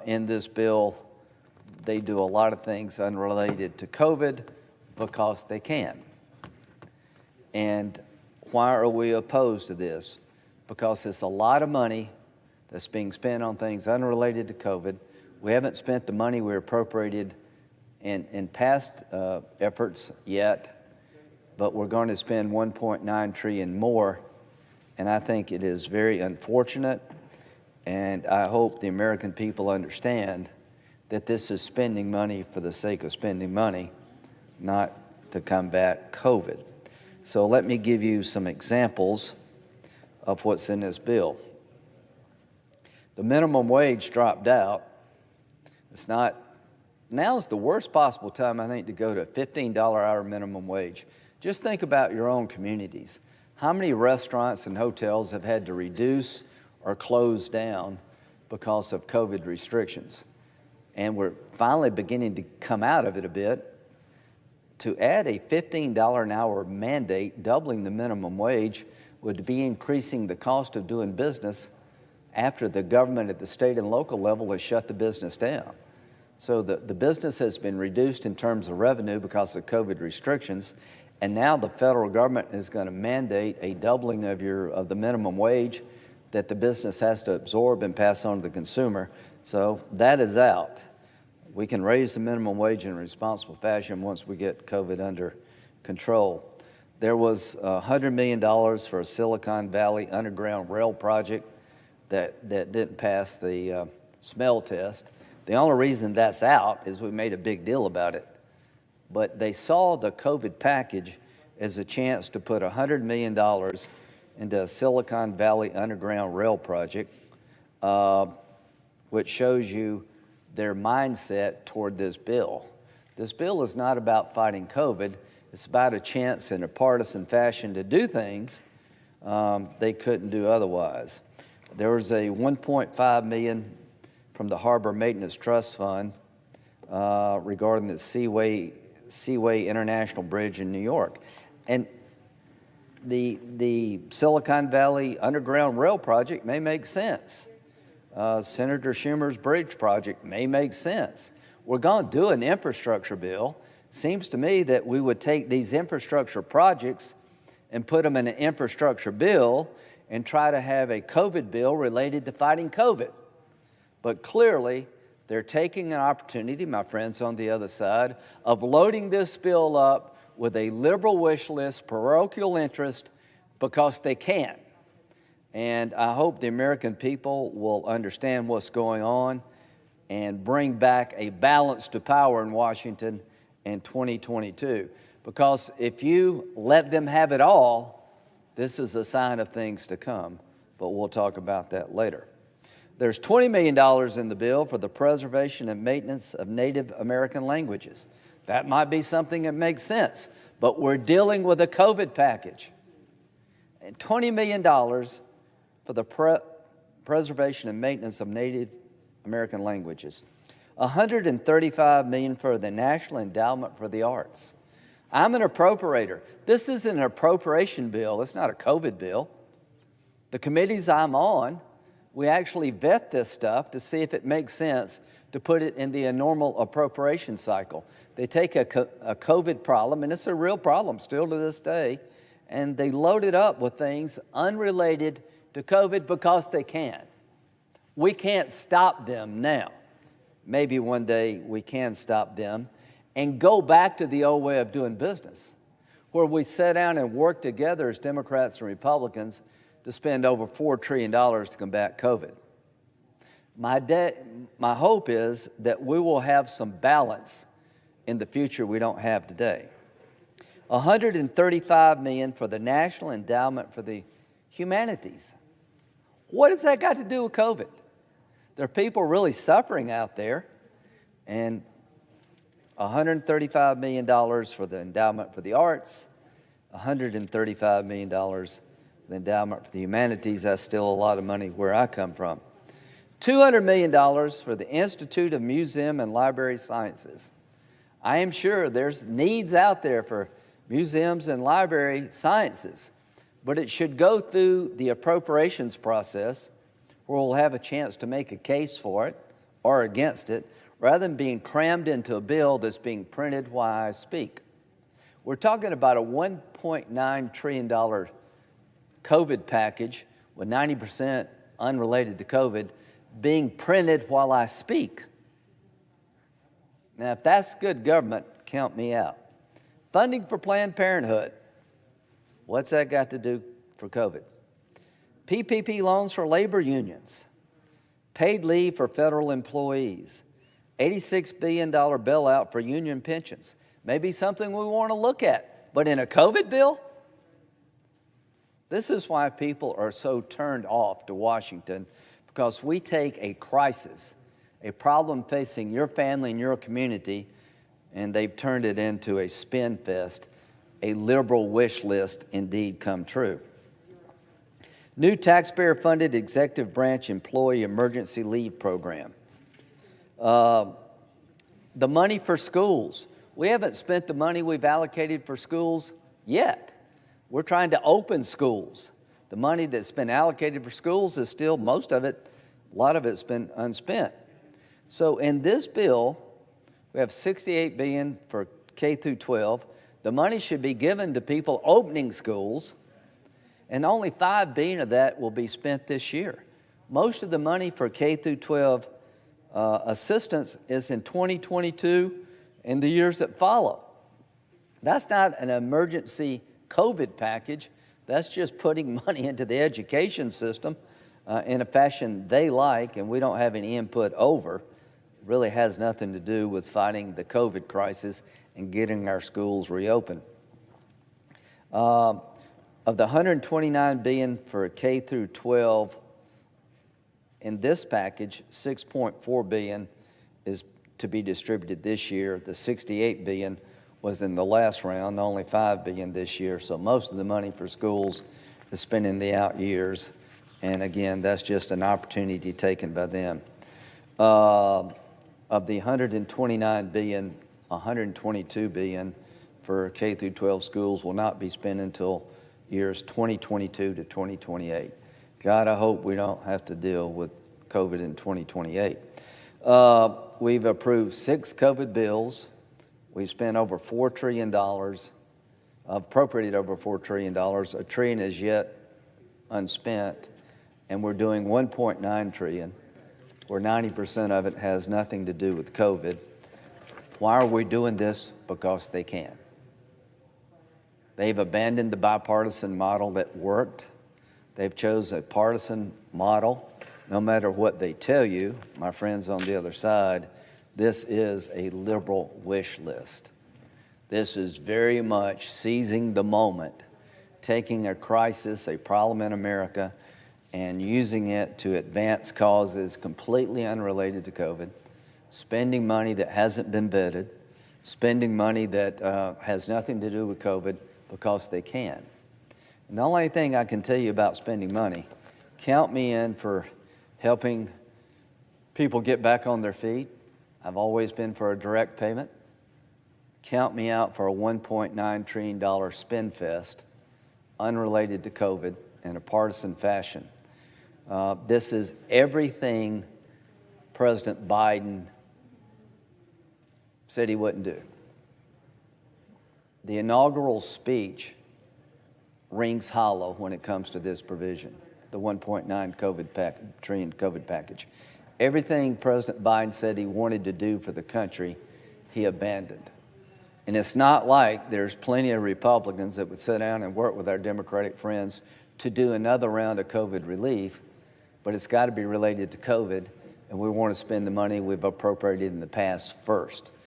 In this bill, they do a lot of things unrelated to COVID because they can. And why are we opposed to this? Because it's a lot of money that's being spent on things unrelated to COVID. We haven't spent the money we appropriated in past efforts yet, but we're going to spend $1.9 trillion more, and I think it is very unfortunate, and I hope the American people understand that this is spending money for the sake of spending money, not to combat COVID. So let me give you some examples of what's in this bill. The minimum wage dropped out. Now's the worst possible time, I think, to go to a $15 hour minimum wage. Just think about your own communities. How many restaurants and hotels have had to reduce or close down because of COVID restrictions? And we're finally beginning to come out of it a bit. To add a $15 an hour mandate, doubling the minimum wage, would be increasing the cost of doing business after the government at the state and local level has shut the business down. So the business has been reduced in terms of revenue because of COVID restrictions, and now the federal government is going to mandate a doubling of the minimum wage that the business has to absorb and pass on to the consumer. So that is out. We can raise the minimum wage in a responsible fashion once we get COVID under control. There was $100 million for a Silicon Valley underground rail project that didn't pass the smell test. The only reason that's out is we made a big deal about it. But they saw the COVID package as a chance to put $100 million into a Silicon Valley underground rail project, which shows you their mindset toward this bill. This bill is not about fighting COVID. It's about a chance in a partisan fashion to do things they couldn't do otherwise. There was a $1.5 million from the Harbor Maintenance Trust Fund regarding the Seaway International Bridge in New York. And the Silicon Valley Underground Rail project may make sense. Senator Schumer's bridge project may make sense. We're going to do an infrastructure bill. Seems to me that we would take these infrastructure projects and put them in an infrastructure bill and try to have a COVID bill related to fighting COVID. But clearly, they're taking an opportunity, my friends on the other side, of loading this bill up with a liberal wish list, parochial interest, because they can. And I hope the American people will understand what's going on and bring back a balance to power in Washington in 2022. Because if you let them have it all, this is a sign of things to come. But we'll talk about that later. There's $20 million in the bill for the preservation and maintenance of Native American languages. That might be something that makes sense, but we're dealing with a COVID package. And $20 million for the preservation and maintenance of Native American languages. $135 million for the National Endowment for the Arts. I'm an appropriator. This is an appropriation bill. It's not a COVID bill. The committees I'm on, we actually vet this stuff to see if it makes sense to put it in the normal appropriation cycle. They take a COVID problem, and it's a real problem still to this day, and they load it up with things unrelated to COVID because they can. We can't stop them now. Maybe one day we can stop them and go back to the old way of doing business, where we sit down and work together as Democrats and Republicans to spend over $4 trillion to combat COVID. My hope is that we will have some balance in the future we don't have today. $135 million for the National Endowment for the Humanities. What has that got to do with COVID? There are people really suffering out there, and $135 million for the Endowment for the Arts, $135 million for the Endowment for the Humanities. That's still a lot of money where I come from. $200 million for the Institute of Museum and Library Sciences. I am sure there's needs out there for museums and library sciences, but it should go through the appropriations process where we'll have a chance to make a case for it, or against it, rather than being crammed into a bill that's being printed while I speak. We're talking about a $1.9 trillion COVID package with 90% unrelated to COVID being printed while I speak. Now, if that's good government, count me out. Funding for Planned Parenthood. What's that got to do for COVID? PPP loans for labor unions. Paid leave for federal employees. $86 billion bailout for union pensions. Maybe something we want to look at. But in a COVID bill? This is why people are so turned off to Washington, because we take a crisis, a problem facing your family and your community, and they've turned it into a spin fest, a liberal wish list indeed come true. New taxpayer-funded executive branch employee emergency leave program. The money for schools. We haven't spent the money we've allocated for schools yet. We're trying to open schools. The money that's been allocated for schools is still, most of it, a lot of it's been unspent. So in this bill, we have $68 billion for K through 12. The money should be given to people opening schools, and only $5 billion of that will be spent this year. Most of the money for K through 12 assistance is in 2022 and the years that follow. That's not an emergency COVID package. That's just putting money into the education system in a fashion they like and we don't have any input over. It really has nothing to do with fighting the COVID crisis and getting our schools reopened. Of the $129 billion for K through 12 in this package, $6.4 billion is to be distributed this year. The $68 billion was in the last round, only $5 billion this year. So most of the money for schools is spent in the out years. And again, that's just an opportunity taken by them. Of the $129 billion, $122 billion for K through 12 schools will not be spent until years 2022 to 2028. God, I hope we don't have to deal with COVID in 2028. We've approved 6 COVID bills. We've spent over $4 trillion, appropriated over $4 trillion. $1 trillion is yet unspent, and we're doing $1.9 trillion, where 90% of it has nothing to do with COVID. Why are we doing this? Because they can. They've abandoned the bipartisan model that worked. They've chosen a partisan model. No matter what they tell you, my friends on the other side, this is a liberal wish list. This is very much seizing the moment, taking a crisis, a problem in America, and using it to advance causes completely unrelated to COVID, spending money that hasn't been vetted, spending money that has nothing to do with COVID because they can. And the only thing I can tell you about spending money, count me in for helping people get back on their feet. I've always been for a direct payment. Count me out for a $1.9 trillion spend fest unrelated to COVID in a partisan fashion. This is everything President Biden said he wouldn't do. The inaugural speech rings hollow when it comes to this provision, the $1.9 trillion COVID package. Everything President Biden said he wanted to do for the country, he abandoned. And it's not like there's plenty of Republicans that would sit down and work with our Democratic friends to do another round of COVID relief, but it's got to be related to COVID, and we want to spend the money we've appropriated in the past first.